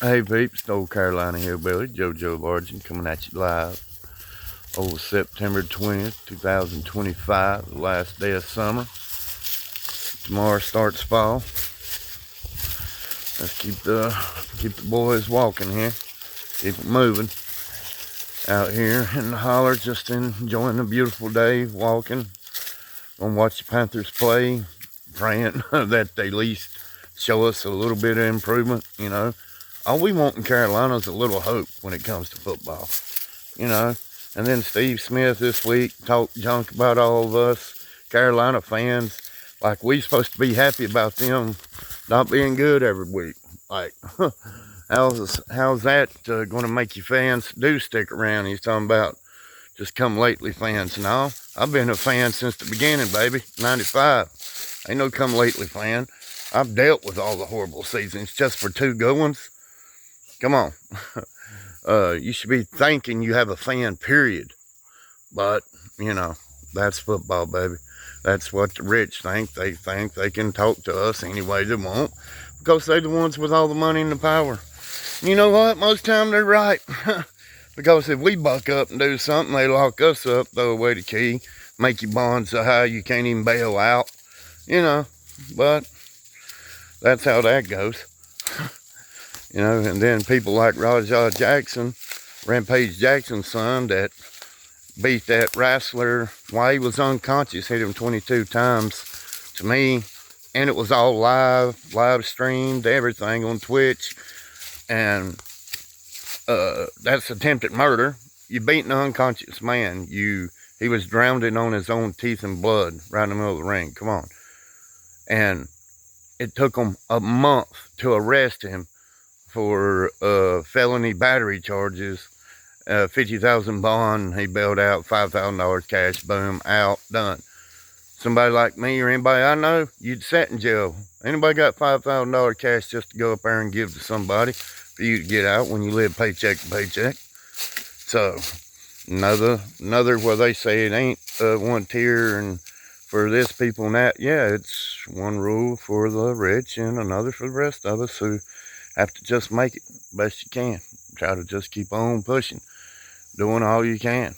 Hey peeps, old Carolina Hillbilly, JoJo Largen coming at you live. Over September 20th, 2025, the last day of summer. Tomorrow starts fall. Let's keep the boys walking here. Keep them moving. Out here in the holler, just enjoying a beautiful day, walking. Gonna watch the Panthers play, praying that they at least show us a little bit of improvement, you know. All we want in Carolina is a little hope when it comes to football, you know. And then Steve Smith this week talked junk about all of us Carolina fans, like we supposed to be happy about them not being good every week. Like, how's that going to make you fans do stick around? He's talking about just come lately fans. No, I've been a fan since the beginning, baby. 95. Ain't no come lately fan. I've dealt with all the horrible seasons just for two good ones. Come on. You should be thanking you have a fan, period. But, you know, that's football, baby. That's what the rich think. They think they can talk to us any way they want because they're the ones with all the money and the power. You know what? Most time they're right. Because if we buck up and do something, they lock us up, throw away the key, make you bond so high you can't even bail out. You know, but that's how that goes. You know, and then people like Rajah Jackson, Rampage Jackson's son, that beat that wrestler while he was unconscious, hit him 22 times to me. And it was all live streamed, everything on Twitch. And that's attempted murder. You beat an unconscious man. He was drowning on his own teeth and blood right in the middle of the ring. Come on. And it took them a month to arrest him for felony battery charges. 50,000 bond. He bailed out, $5,000 cash. Boom, out, done. Somebody like me or anybody I know, you'd sit in jail. Anybody got $5,000 cash just to go up there and give to somebody for you to get out when you live paycheck to paycheck? So another where they say it ain't one tier and for this people and that. Yeah, it's one rule for the rich and another for the rest of us who have to just make it best you can. Try to just keep on pushing, doing all you can,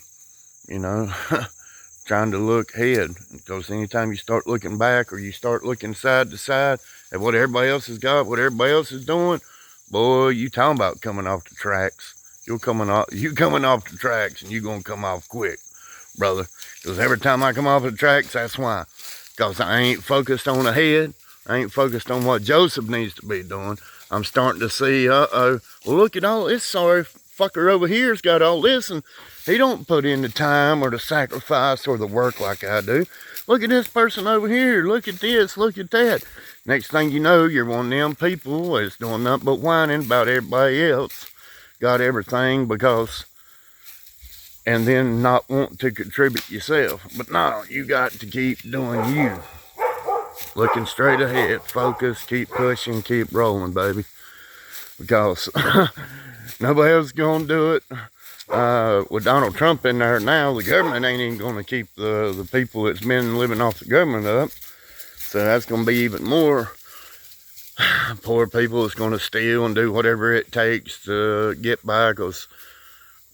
you know. Trying to look ahead, because anytime you start looking back or you start looking side to side at what everybody else has got, what everybody else is doing, boy, you talking about coming off the tracks. You coming off the tracks, and you gonna come off quick, brother. Because every time I come off the tracks, that's why. Because I ain't focused on ahead. I ain't focused on what Joseph needs to be doing. I'm starting to see, well, look at all this sorry fucker over here's got all this, and he don't put in the time or the sacrifice or the work like I do. Look at this person over here. Look at this. Look at that. Next thing you know, you're one of them people that's doing nothing but whining about everybody else. Got everything because, and then not want to contribute yourself. But no, you got to keep doing you. Looking straight ahead. Focus. Keep pushing. Keep rolling, baby. Because nobody else is going to do it. With Donald Trump in there now, the government ain't even going to keep the people that's been living off the government up. So that's going to be even more poor people that's going to steal and do whatever it takes to get by. Because,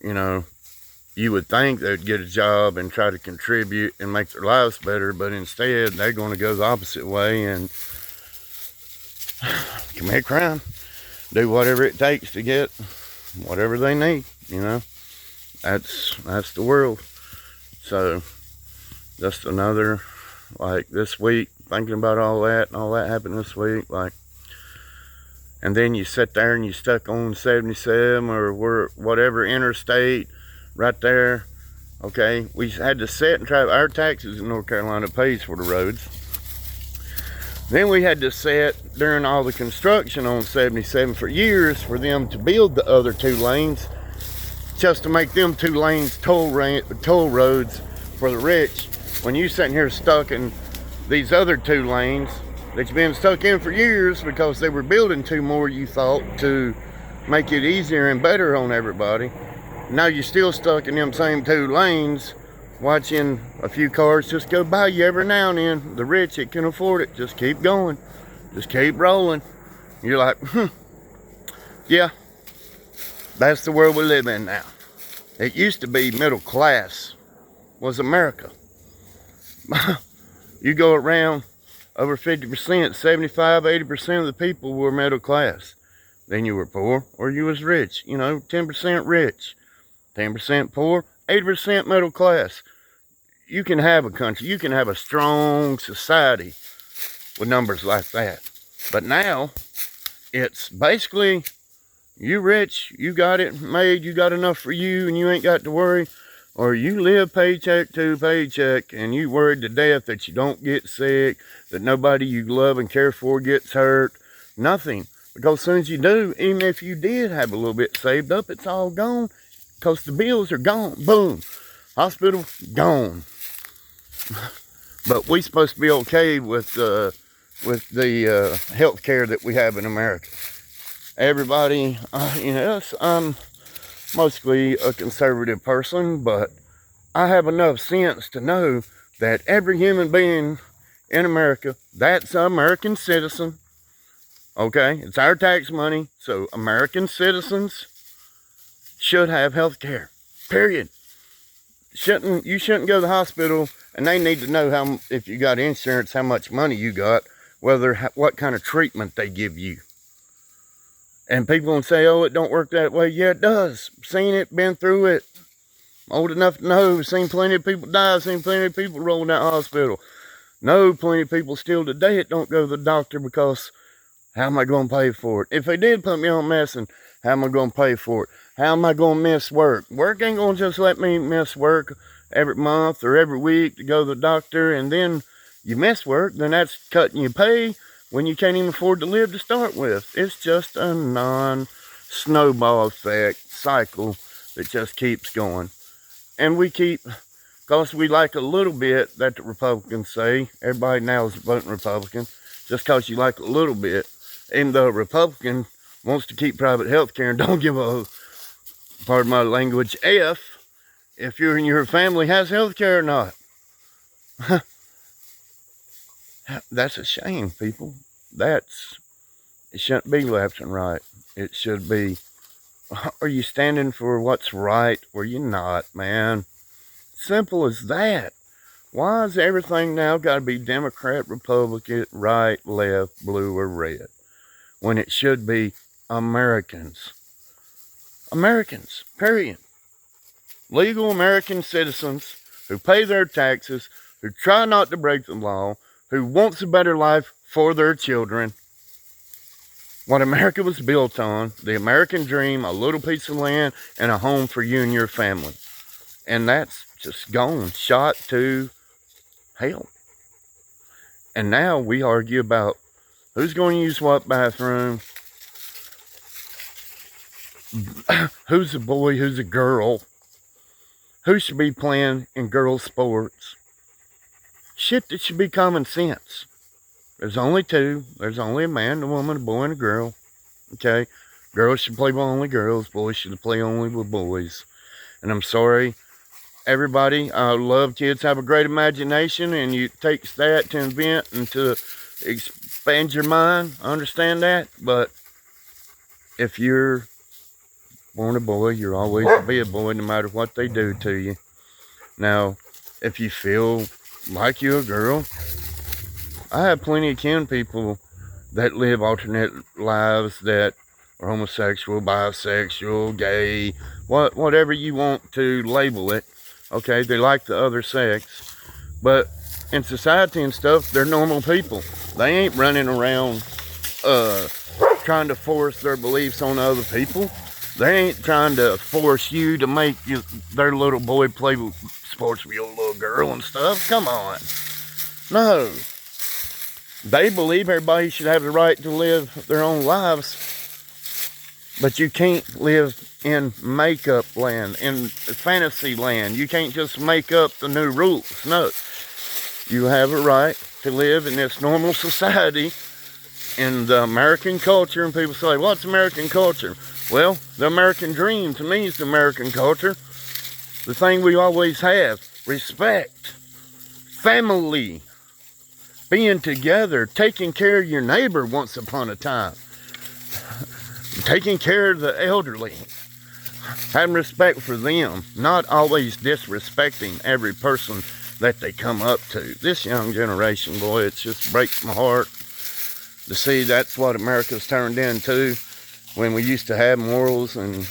you know, you would think they'd get a job and try to contribute and make their lives better. But instead, they're going to go the opposite way and commit crime. Do whatever it takes to get whatever they need, you know. That's the world. So just another, like this week, thinking about all that happened this week, like, and then you sit there and you stuck on 77 or whatever interstate right there. Okay, we had to sit and travel. Our taxes in North Carolina pays for the roads. Then we had to sit during all the construction on 77 for years for them to build the other two lanes, just to make them two lanes toll roads for the rich. When you sitting here stuck in these other two lanes that you've been stuck in for years because they were building two more, you thought, to make it easier and better on everybody. Now you're still stuck in them same two lanes, watching a few cars just go by you every now and then. The rich that can afford it, just keep going, just keep rolling. You're like, Yeah, that's the world we live in now. It used to be middle class was America. You go around, over 50%, 75, 80% of the people were middle class. Then you were poor or you was rich. 10% rich, 10% poor, 80% middle class. You can have a country, you can have a strong society with numbers like that. But now, it's basically, you rich, you got it made, you got enough for you, and you ain't got to worry. Or you live paycheck to paycheck, and you worried to death that you don't get sick, that nobody you love and care for gets hurt. Nothing. Because as soon as you do, even if you did have a little bit saved up, it's all gone. Because the bills are gone. Boom. Hospital, gone. But we supposed to be okay with the health care that we have in America. Everybody, I'm mostly a conservative person, but I have enough sense to know that every human being in America, that's an American citizen. Okay, it's our tax money, so American citizens should have health care. Period. You shouldn't go to the hospital, and they need to know if you got insurance, how much money you got, what kind of treatment they give you. And people will say, oh, it don't work that way. Yeah, it does. Seen it, been through it. Old enough to know. Seen plenty of people die. Seen plenty of people rolling out of hospital. Know plenty of people still today that don't go to the doctor because how am I going to pay for it? If they did put me on medicine, how am I going to pay for it? How am I going to miss work? Work ain't going to just let me miss work every month or every week to go to the doctor, and then you miss work, then that's cutting your pay when you can't even afford to live to start with. It's just a non-snowball effect cycle that just keeps going. And because we like a little bit that the Republicans say, everybody now is voting Republican, just because you like a little bit. And the Republican wants to keep private health care and don't give a, pardon my language, if you and your family has health care or not. That's a shame, people. It shouldn't be left and right. It should be, are you standing for what's right or you not, man? Simple as that. Why is everything now got to be Democrat, Republican, right, left, blue, or red? When it should be Americans. Americans, period. Legal American citizens who pay their taxes, who try not to break the law, who wants a better life for their children. What America was built on, the American dream, a little piece of land and a home for you and your family. And that's just gone, shot to hell. And now we argue about who's going to use what bathroom, who's a boy, who's a girl, who should be playing in girls' sports. Shit that should be common sense. There's only two. There's only a man, a woman, a boy, and a girl. Okay? Girls should play with only girls. Boys should play only with boys. And I'm sorry, everybody. I love kids have a great imagination, and it takes that to invent and to expand your mind. I understand that. But if you're born a boy, you're always to be a boy no matter what they do to you. Now, if you feel like you're a girl, I have plenty of kin people that live alternate lives that are homosexual, bisexual, gay, whatever you want to label it. Okay, they like the other sex. But in society and stuff, they're normal people. They ain't running around trying to force their beliefs on other people. They ain't trying to force you to make their little boy play with sports with your little girl and stuff. Come on. No. They believe everybody should have the right to live their own lives, but you can't live in makeup land, in fantasy land. You can't just make up the new rules. No. You have a right to live in this normal society in the American culture, and people say, what's American culture? Well, the American dream to me is the American culture. The thing we always have, respect, family, being together, taking care of your neighbor once upon a time. I'm taking care of the elderly, having respect for them, not always disrespecting every person that they come up to. This young generation, boy, it just breaks my heart to see that's what America's turned into, when we used to have morals. And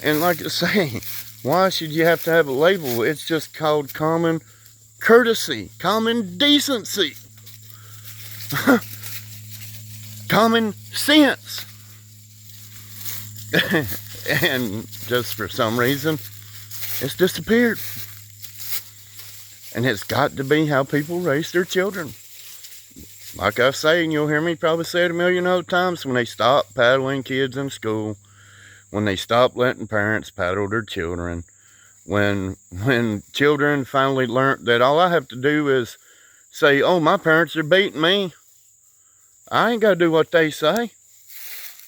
like I say, why should you have to have a label? It's just called common courtesy, common decency, common sense. And just for some reason, it's disappeared. And it's got to be how people raise their children. Like I say, and you'll hear me probably say it a million other times, when they stop paddling kids in school, when they stop letting parents paddle their children, when children finally learn that all I have to do is say, oh, my parents are beating me, I ain't got to do what they say.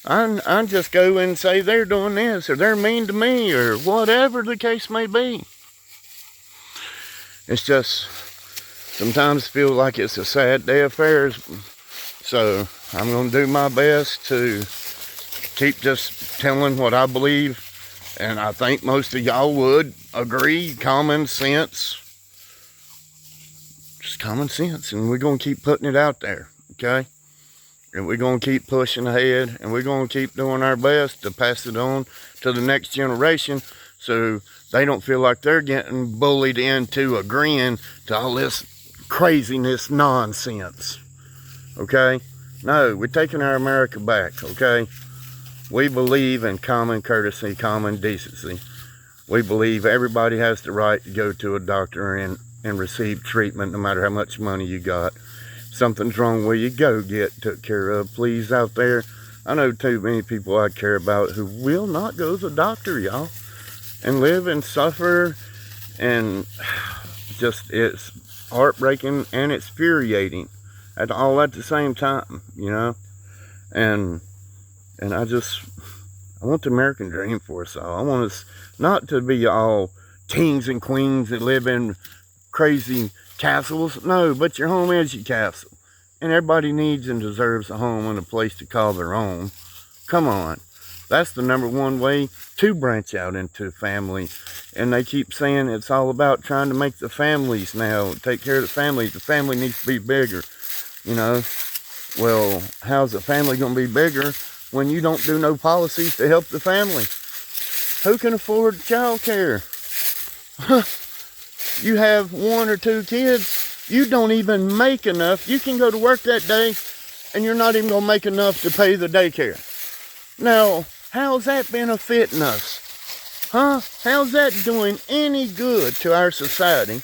I just go and say they're doing this, or they're mean to me, or whatever the case may be. It's just, sometimes feel like it's a sad day of affairs. So I'm going to do my best to keep just telling what I believe. And I think most of y'all would agree, common sense. Just common sense. And we're going to keep putting it out there, okay? And we're going to keep pushing ahead. And we're going to keep doing our best to pass it on to the next generation, so they don't feel like they're getting bullied into agreeing to all this craziness nonsense. Okay? No, we're taking our America back, okay? We believe in common courtesy, common decency. We believe everybody has the right to go to a doctor and receive treatment, no matter how much money you got. If something's wrong with you, go get took care of. Please, out there, I know too many people I care about who will not go to the doctor, y'all, and live and suffer, and just, it's heartbreaking and it's infuriating all at the same time, you know. And I want the American dream for us all. I want us not to be all kings and queens that live in crazy castles. No, but your home is your castle, and everybody needs and deserves a home and a place to call their own. Come on. That's the number one way to branch out into family. And they keep saying it's all about trying to make the families now, take care of the families. The family needs to be bigger, you know. Well, how's the family going to be bigger when you don't do no policies to help the family? Who can afford child care? You have 1 or 2 kids, you don't even make enough. You can go to work that day, and you're not even going to make enough to pay the daycare. Now, how's that benefiting us? Huh? How's that doing any good to our society?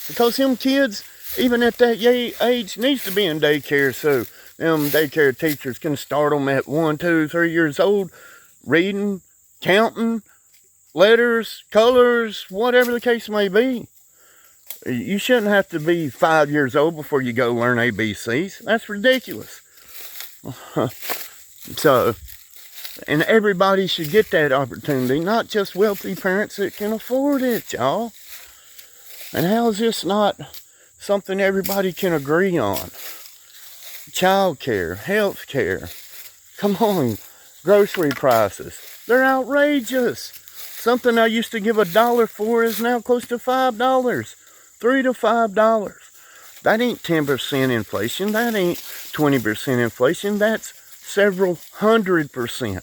Because them kids, even at that age, needs to be in daycare, so them daycare teachers can start them at 1, 2, 3 years old, reading, counting, letters, colors, whatever the case may be. You shouldn't have to be 5 years old before you go learn ABCs. That's ridiculous. So, and everybody should get that opportunity, not just wealthy parents that can afford it, y'all. And how is this not something everybody can agree on? Child care, health care. Come on, grocery prices. They're outrageous. Something I used to give $1 for is now close to $5. $3 to $5. That ain't 10% inflation. That ain't 20% inflation. That's several 100%.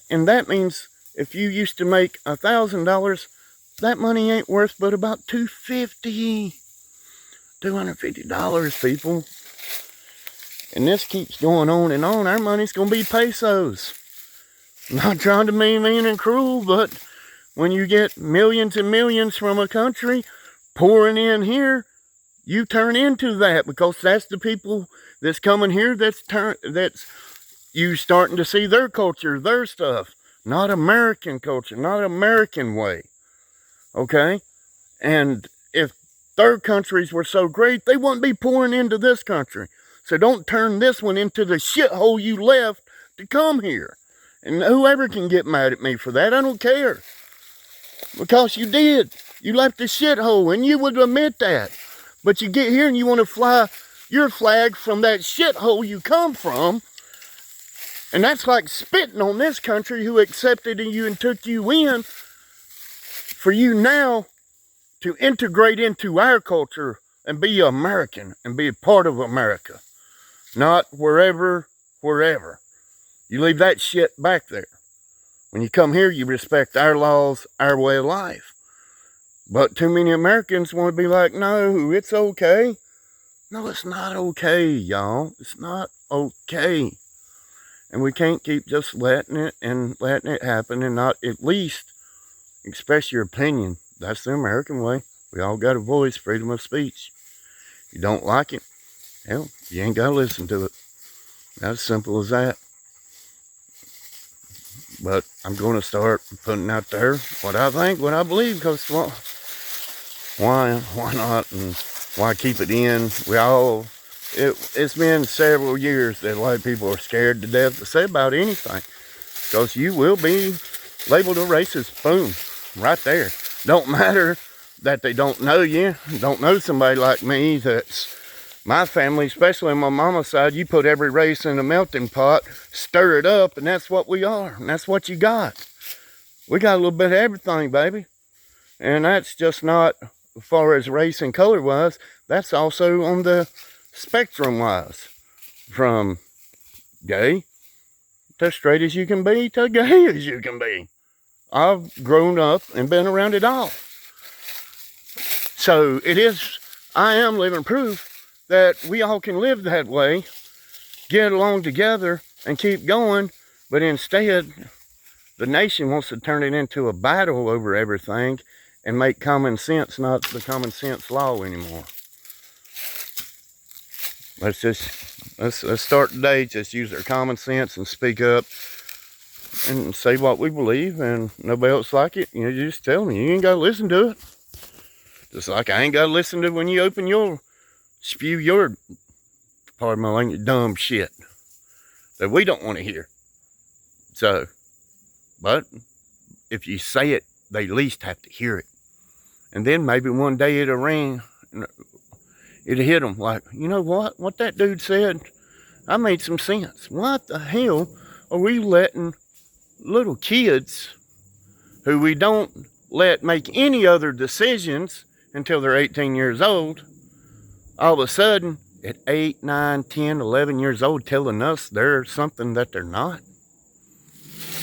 And that means if you used to make $1,000, that money ain't worth but about $250, people. And this keeps going on and on. Our money's going to be pesos. Not trying to be mean and cruel, but when you get millions and millions from a country pouring in here, you turn into that, because that's the people that's coming here that's you starting to see their culture, their stuff, not American culture, not American way. Okay? And if third countries were so great, they wouldn't be pouring into this country. So don't turn this one into the shithole you left to come here. And whoever can get mad at me for that, I don't care. Because you did. You left the shithole, and you would admit that. But you get here and you want to fly your flag from that shithole you come from And that's like spitting on this country who accepted you and took you in, for you now to integrate into our culture and be American and be a part of America. Not wherever. You leave that shit back there. When you come here, you respect our laws, our way of life. But too many Americans want to be like, no, it's okay. No, it's not okay, y'all. It's not okay. And we can't keep just letting it happen and not at least express your opinion. That's the American way. We all got a voice, freedom of speech. You don't like it, hell, you ain't got to listen to it. That's simple as that. But I'm going to start putting out there what I think, what I believe, because, well, why not, and why keep it in? It's been several years that a lot of people are scared to death to say about anything, because you will be labeled a racist. Boom, right there. Don't matter that they don't know you, don't know somebody like me. That's my family, especially on my mama's side. You put every race in a melting pot, stir it up, and that's what we are, and that's what you got. We got a little bit of everything, baby. And that's just not as far as race and color wise, that's also on the spectrum wise, from gay to straight as you can be to gay as you can be. I've grown up and been around it all. So I am living proof that we all can live that way, get along together and keep going. But instead, the nation wants to turn it into a battle over everything and make common sense not the common sense law anymore. Let's start today. Just use our common sense and speak up and say what we believe, and nobody else like it, you just tell me. You ain't got to listen to it. Just like I ain't got to listen to when you spew your, pardon my language, dumb shit that we don't want to hear. So, but if you say it, they at least have to hear it. And then maybe one day it'll ring, it'll hit them like, you know what that dude said, I made some sense. What the hell are we letting little kids who we don't let make any other decisions until they're 18 years old, all of a sudden at 8, 9, 10, 11 years old telling us they're something that they're not?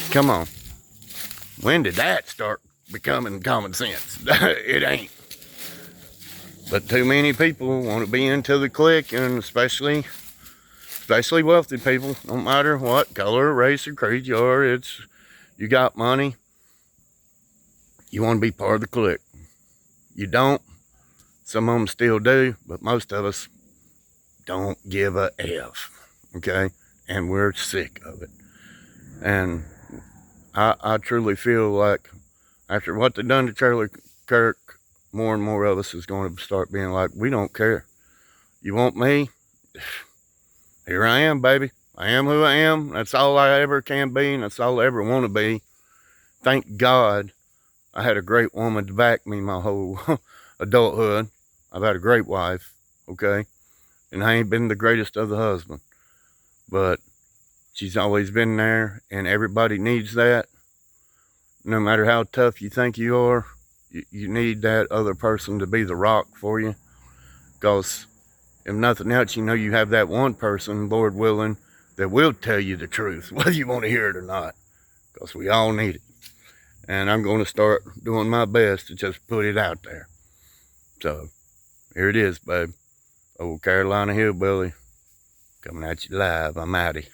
Come on. When did that start becoming common sense? It ain't. But too many people want to be into the clique, and especially wealthy people. No matter what color, race, or creed you are, you got money, you want to be part of the clique. You don't. Some of them still do, but most of us don't give a F. Okay? And we're sick of it. And I truly feel like after what they've done to Charlie Kirk, more and more of us is going to start being like, we don't care. You want me? Here I am, baby. I am who I am. That's all I ever can be, and that's all I ever want to be. Thank God I had a great woman to back me my whole adulthood. I've had a great wife, okay? And I ain't been the greatest of the husband. But she's always been there, and everybody needs that. No matter how tough you think you are, you need that other person to be the rock for you. Because if nothing else, you know you have that one person, Lord willing, that will tell you the truth, whether you want to hear it or not. Because we all need it. And I'm going to start doing my best to just put it out there. So, here it is, babe. Old Carolina Hillbilly, coming at you live. I'm outie.